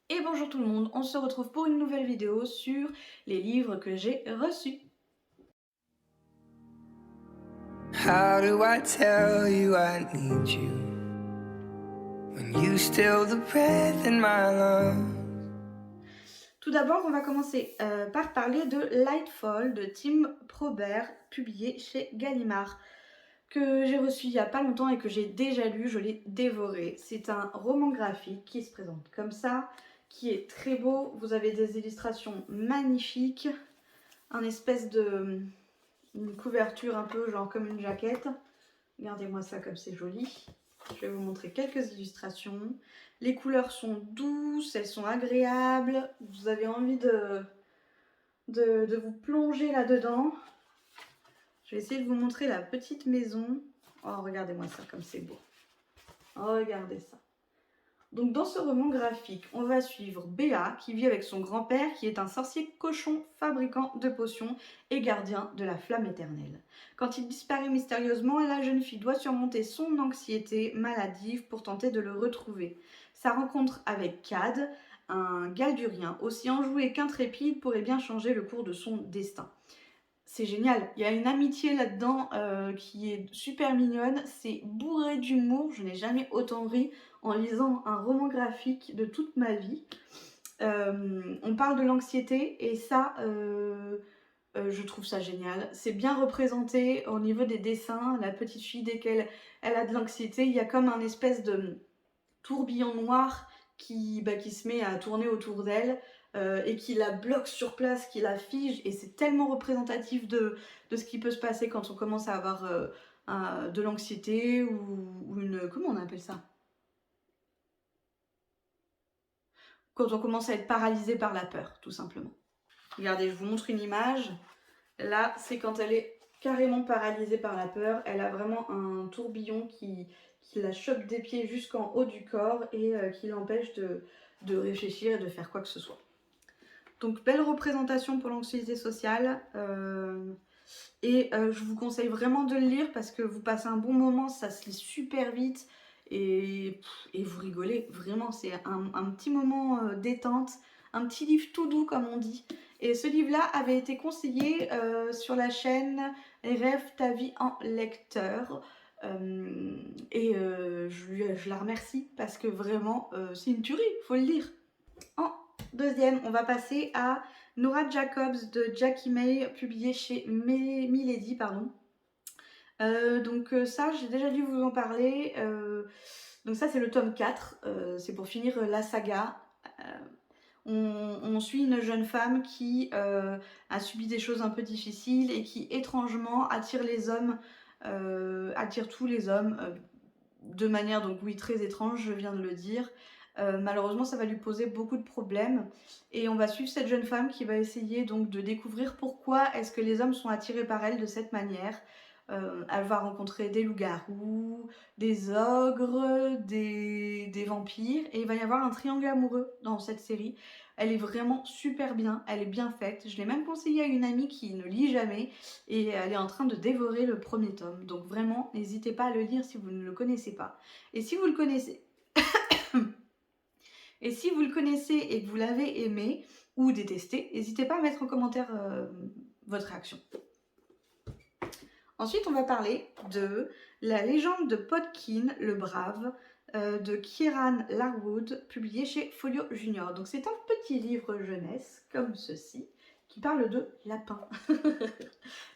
Et bonjour tout le monde, on se retrouve pour une nouvelle vidéo sur les livres que j'ai reçus. How do I tell you I need you when you still the breath in my lungs? Tout d'abord, on va commencer par parler de Lightfall de Tim Probert, publié chez Gallimard, que j'ai reçu il n'y a pas longtemps et que j'ai déjà lu, je l'ai dévoré. C'est un roman graphique qui se présente comme ça, qui est très beau. Vous avez des illustrations magnifiques, un espèce de une couverture un peu genre comme une jaquette. Regardez-moi ça comme c'est joli. Je vais vous montrer quelques illustrations. Les couleurs sont douces, elles sont agréables. Vous avez envie de vous plonger là-dedans. Je vais essayer de vous montrer la petite maison. Oh, regardez-moi ça comme c'est beau. Regardez ça. Donc dans ce roman graphique, on va suivre Béa qui vit avec son grand-père qui est un sorcier cochon fabricant de potions et gardien de la flamme éternelle. Quand il disparaît mystérieusement, la jeune fille doit surmonter son anxiété maladive pour tenter de le retrouver. Sa rencontre avec Cad, un galdurien aussi enjoué qu'intrépide, pourrait bien changer le cours de son destin. C'est génial, il y a une amitié là-dedans qui est super mignonne, c'est bourré d'humour, je n'ai jamais autant ri en lisant un roman graphique de toute ma vie. On parle de l'anxiété et ça, je trouve ça génial. C'est bien représenté au niveau des dessins, la petite fille dès qu'elle a de l'anxiété, il y a comme un espèce de tourbillon noir qui se met à tourner autour d'elle et qui la bloque sur place, qui la fige, et c'est tellement représentatif de ce qui peut se passer quand on commence à avoir de l'anxiété ou une... comment on appelle ça? Quand on commence à être paralysé par la peur, tout simplement. Regardez, je vous montre une image. Là, c'est quand elle est carrément paralysée par la peur. Elle a vraiment un tourbillon qui la chope des pieds jusqu'en haut du corps et qui l'empêche de réfléchir et de faire quoi que ce soit. Donc, belle représentation pour l'anxiété sociale. Je vous conseille vraiment de le lire parce que vous passez un bon moment, ça se lit super vite et vous rigolez. Vraiment, c'est un petit moment détente, un petit livre tout doux comme on dit. Et ce livre-là avait été conseillé sur la chaîne Rêve ta vie en lecteur. Je la remercie parce que vraiment, c'est une tuerie, faut le lire. En deuxième, on va passer à Nora Jacobs de Jackie May, publié chez Milady, pardon. Ça, j'ai déjà dû vous en parler. Donc ça, c'est le tome 4. C'est pour finir la saga. On suit une jeune femme qui a subi des choses un peu difficiles et qui, étrangement, attire les hommes, attire tous les hommes de manière, donc oui, très étrange, je viens de le dire. Malheureusement, ça va lui poser beaucoup de problèmes. Et on va suivre cette jeune femme qui va essayer donc de découvrir pourquoi est-ce que les hommes sont attirés par elle de cette manière. Elle va rencontrer des loups-garous, des ogres, des vampires. Et il va y avoir un triangle amoureux dans cette série. Elle est vraiment super bien, elle est bien faite. Je l'ai même conseillé à une amie qui ne lit jamais et elle est en train de dévorer le premier tome. Donc vraiment, n'hésitez pas à le lire si vous ne le connaissez pas. Et si vous le connaissez, et si vous le connaissez et que vous l'avez aimé ou détesté, n'hésitez pas à mettre en commentaire votre réaction. Ensuite, on va parler de La légende de Podkin le Brave de Kieran Larwood, publié chez Folio Junior. Donc c'est un petit livre jeunesse, comme ceci, qui parle de lapins.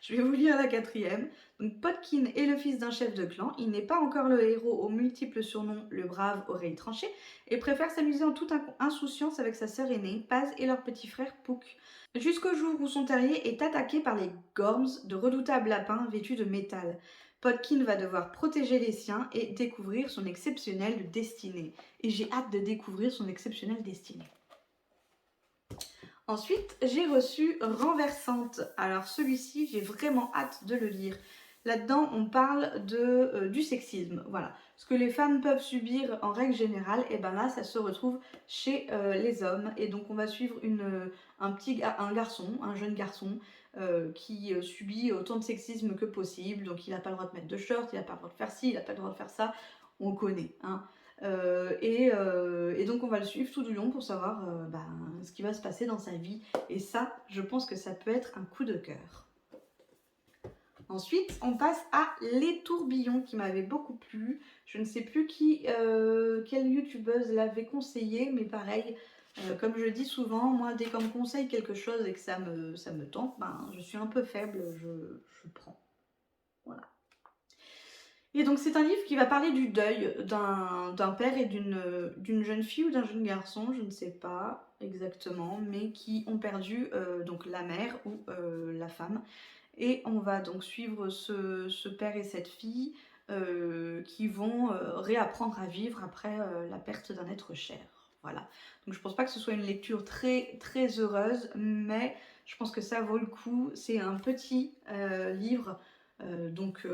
Je vais vous lire la quatrième. Donc Podkin est le fils d'un chef de clan. Il n'est pas encore le héros aux multiples surnoms, le brave oreille tranchée, et préfère s'amuser en toute insouciance avec sa sœur aînée, Paz, et leur petit frère Pouk. Jusqu'au jour où son terrier est attaqué par les Gorms, de redoutables lapins vêtus de métal. Podkin va devoir protéger les siens et découvrir son exceptionnelle destinée. Et j'ai hâte de découvrir son exceptionnelle destinée. Ensuite, j'ai reçu Renversante. Alors celui-ci, j'ai vraiment hâte de le lire. Là-dedans, on parle du sexisme. Voilà. Ce que les femmes peuvent subir en règle générale, et ben là, ça se retrouve chez les hommes. Et donc, on va suivre un garçon, un jeune garçon, qui subit autant de sexisme que possible. Donc, il n'a pas le droit de mettre de short, il n'a pas le droit de faire ci, il n'a pas le droit de faire ça. On connaît, hein. Et donc on va le suivre tout du long pour savoir ce qui va se passer dans sa vie. Et ça, je pense que ça peut être un coup de cœur. Ensuite, on passe à Les Tourbillons qui m'avait beaucoup plu. Je ne sais plus quelle youtubeuse l'avait conseillé, mais pareil, comme je dis souvent, moi dès qu'on me conseille quelque chose et que ça me tente, je suis un peu faible, je prends. Voilà. Et donc c'est un livre qui va parler du deuil d'un père et d'une jeune fille ou d'un jeune garçon, je ne sais pas exactement, mais qui ont perdu donc la mère ou la femme. Et on va donc suivre ce père et cette fille qui vont réapprendre à vivre après la perte d'un être cher. Voilà. Donc je pense pas que ce soit une lecture très très heureuse, mais je pense que ça vaut le coup. C'est un petit livre, donc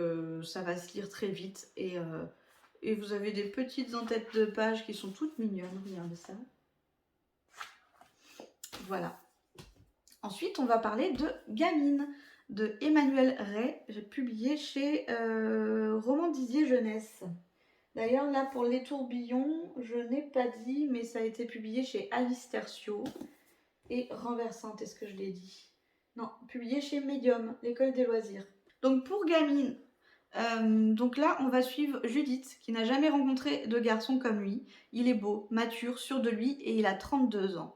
ça va se lire très vite. Et vous avez des petites en-têtes de pages qui sont toutes mignonnes. Regardez ça. Voilà. Ensuite, on va parler de Gamine de Emmanuel Ray, publié chez Romandisier Jeunesse. D'ailleurs, là, pour Les Tourbillons, je n'ai pas dit, mais ça a été publié chez Alice Tertio. Et Renversante, est-ce que je l'ai dit? Non, publié chez Medium, l'école des loisirs. Donc, pour Gamine, donc là, on va suivre Judith, qui n'a jamais rencontré de garçon comme lui. Il est beau, mature, sûr de lui, et il a 32 ans.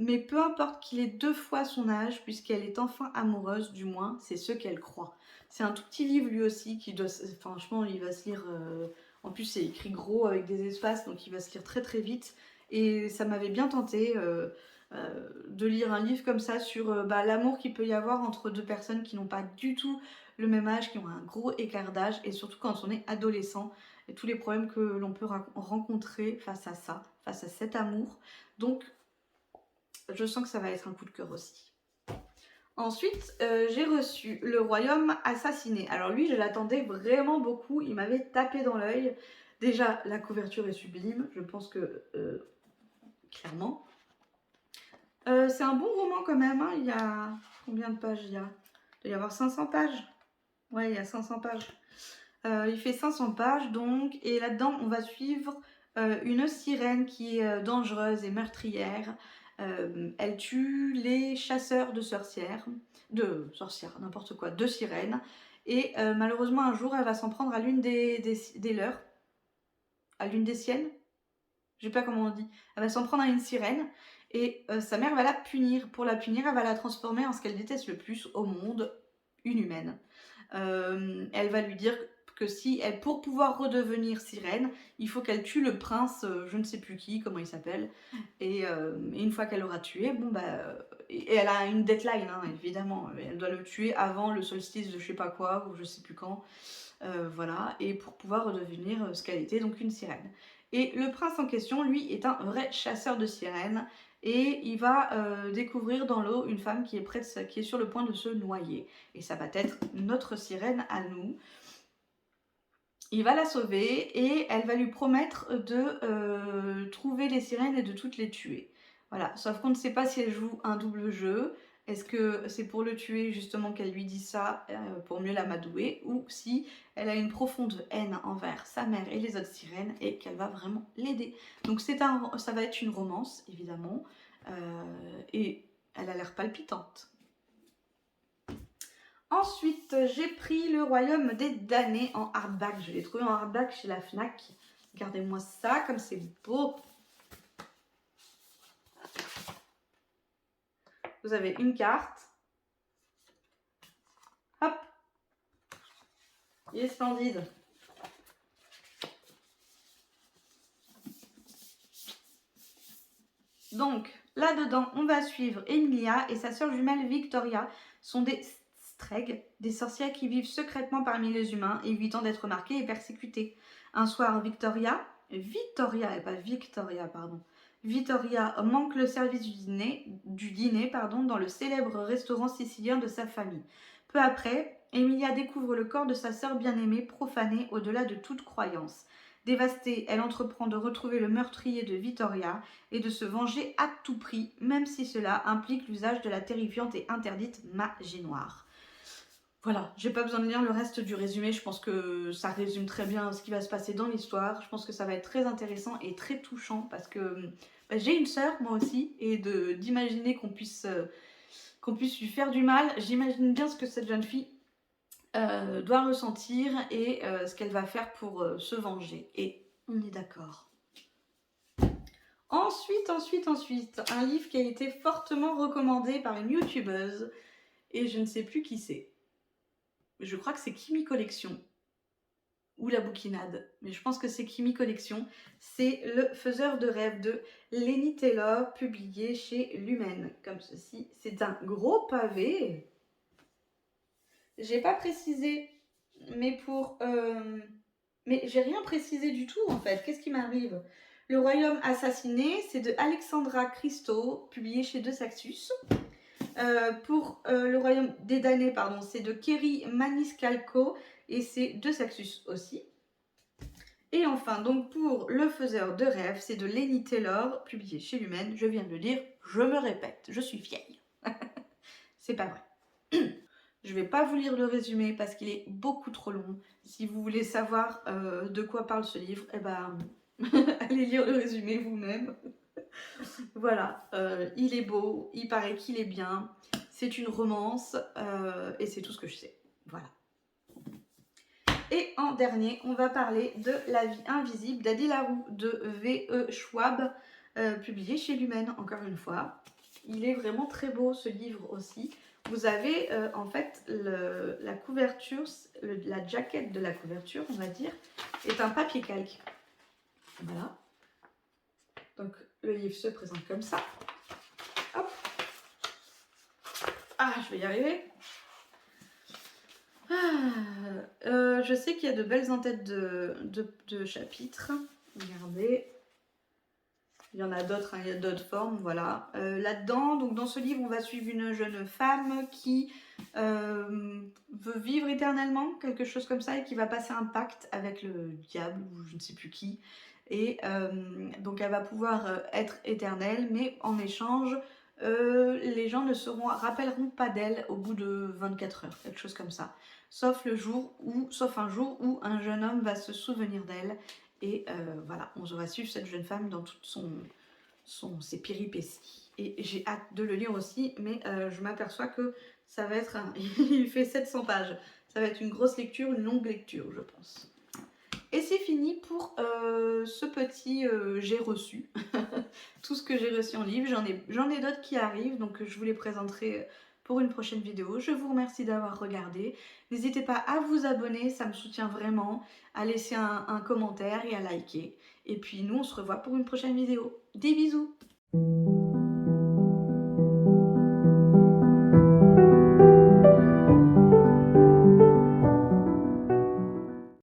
Mais peu importe qu'il ait 2 fois son âge, puisqu'elle est enfin amoureuse, du moins, c'est ce qu'elle croit. C'est un tout petit livre lui aussi, qui doit, franchement, il va se lire, en plus c'est écrit gros avec des espaces, donc il va se lire très très vite. Et ça m'avait bien tenté de lire un livre comme ça sur l'amour qu'il peut y avoir entre deux personnes qui n'ont pas du tout le même âge, qui ont un gros écart d'âge, et surtout quand on est adolescent, et tous les problèmes que l'on peut rencontrer face à ça, face à cet amour. Donc, je sens que ça va être un coup de cœur aussi. Ensuite, j'ai reçu Le Royaume assassiné. Alors lui, je l'attendais vraiment beaucoup. Il m'avait tapé dans l'œil. Déjà, la couverture est sublime. Je pense que, clairement. C'est un bon roman quand même. Hein. Il y a combien de pages il y a? Il doit y avoir 500 pages. Ouais, il y a 500 pages. Il fait 500 pages donc. Et là-dedans, on va suivre une sirène qui est dangereuse et meurtrière. Elle tue les chasseurs de sorcières, n'importe quoi, de sirènes. Et malheureusement, un jour, elle va s'en prendre à l'une des leurs, à l'une des siennes. Je sais pas comment on dit. Elle va s'en prendre à une sirène. Et sa mère va la punir. Pour la punir, elle va la transformer en ce qu'elle déteste le plus au monde, une humaine. Elle va lui dire que pour pouvoir redevenir sirène, il faut qu'elle tue le prince, je ne sais plus qui, comment il s'appelle. Et une fois qu'elle l'aura tué, et elle a une deadline, hein, évidemment. Elle doit le tuer avant le solstice de je sais pas quoi, ou je sais plus quand. Voilà, et pour pouvoir redevenir ce qu'elle était, donc une sirène. Et le prince en question, lui, est un vrai chasseur de sirènes. Et il va découvrir dans l'eau une femme qui est sur le point de se noyer. Et ça va être notre sirène à nous. Il va la sauver et elle va lui promettre de trouver les sirènes et de toutes les tuer. Voilà, sauf qu'on ne sait pas si elle joue un double jeu. Est-ce que c'est pour le tuer justement qu'elle lui dit ça pour mieux l'amadouer, ou si elle a une profonde haine envers sa mère et les autres sirènes et qu'elle va vraiment l'aider. Donc ça va être une romance évidemment et elle a l'air palpitante. Ensuite, j'ai pris Le Royaume des damnés en hardback. Je l'ai trouvé en hardback chez la Fnac. Regardez-moi ça, comme c'est beau. Vous avez une carte. Hop. Il est splendide. Donc, là-dedans, on va suivre Emilia et sa sœur jumelle Victoria. Sont des Streg, des sorcières qui vivent secrètement parmi les humains, évitant d'être remarquées et persécutées. Un soir, Victoria manque le service du dîner dans le célèbre restaurant sicilien de sa famille. Peu après, Emilia découvre le corps de sa sœur bien-aimée profané au-delà de toute croyance. Dévastée, elle entreprend de retrouver le meurtrier de Vittoria et de se venger à tout prix, même si cela implique l'usage de la terrifiante et interdite magie noire. Voilà, j'ai pas besoin de lire le reste du résumé, je pense que ça résume très bien ce qui va se passer dans l'histoire. Je pense que ça va être très intéressant et très touchant parce que bah, j'ai une sœur moi aussi et d'imaginer qu'on puisse lui faire du mal, j'imagine bien ce que cette jeune fille doit ressentir et ce qu'elle va faire pour se venger. Et on est d'accord. Ensuite, un livre qui a été fortement recommandé par une youtubeuse et je ne sais plus qui c'est. Je crois que c'est Kimi Collection ou La Bouquinade, mais je pense que c'est Kimi Collection. C'est Le Faiseur de rêves de Lenny Taylor, publié chez Lumen, comme ceci. C'est un gros pavé. J'ai pas précisé, mais mais j'ai rien précisé du tout en fait. Qu'est-ce qui m'arrive? Le Royaume assassiné, c'est de Alexandra Christo, publié chez De Saxus. Pour Le Royaume des damnés, pardon, c'est de Kerry Maniscalco et c'est de Saxus aussi. Et enfin, donc pour Le Faiseur de rêves, c'est de Lenny Taylor, publié chez Lumen. Je viens de le lire, je me répète, je suis vieille. C'est pas vrai. Je vais pas vous lire le résumé parce qu'il est beaucoup trop long. Si vous voulez savoir de quoi parle ce livre, eh ben, allez lire le résumé vous-même. Voilà, il est beau, il paraît qu'il est bien, c'est une romance et c'est tout ce que je sais. Voilà. Et en dernier, on va parler de La vie invisible d'Adi Larue de V.E. Schwab, publié chez Lumen, encore une fois. Il est vraiment très beau ce livre aussi. Vous avez en fait la couverture, la jaquette de la couverture, on va dire, est un papier calque. Voilà. Donc le livre se présente comme ça. Hop. Ah, je vais y arriver. Je sais qu'il y a de belles en-têtes de chapitres. Regardez. Il y en a d'autres, hein, il y a d'autres formes, voilà. Là-dedans, donc dans ce livre, on va suivre une jeune femme qui veut vivre éternellement, quelque chose comme ça, et qui va passer un pacte avec le diable, ou je ne sais plus qui. Et donc elle va pouvoir être éternelle, mais en échange, les gens ne rappelleront pas d'elle au bout de 24 heures, quelque chose comme ça. Sauf un jour où un jeune homme va se souvenir d'elle. Et voilà, on va suivre cette jeune femme dans toutes ses péripéties. Et j'ai hâte de le lire aussi, mais je m'aperçois que ça va être il fait 700 pages. Ça va être une grosse lecture, une longue lecture, je pense. Et c'est fini pour ce petit j'ai reçu. Tout ce que j'ai reçu en livre. J'en ai d'autres qui arrivent, donc je vous les présenterai pour une prochaine vidéo. Je vous remercie d'avoir regardé. N'hésitez pas à vous abonner, ça me soutient vraiment, à laisser un commentaire et à liker. Et puis nous, on se revoit pour une prochaine vidéo. Des bisous!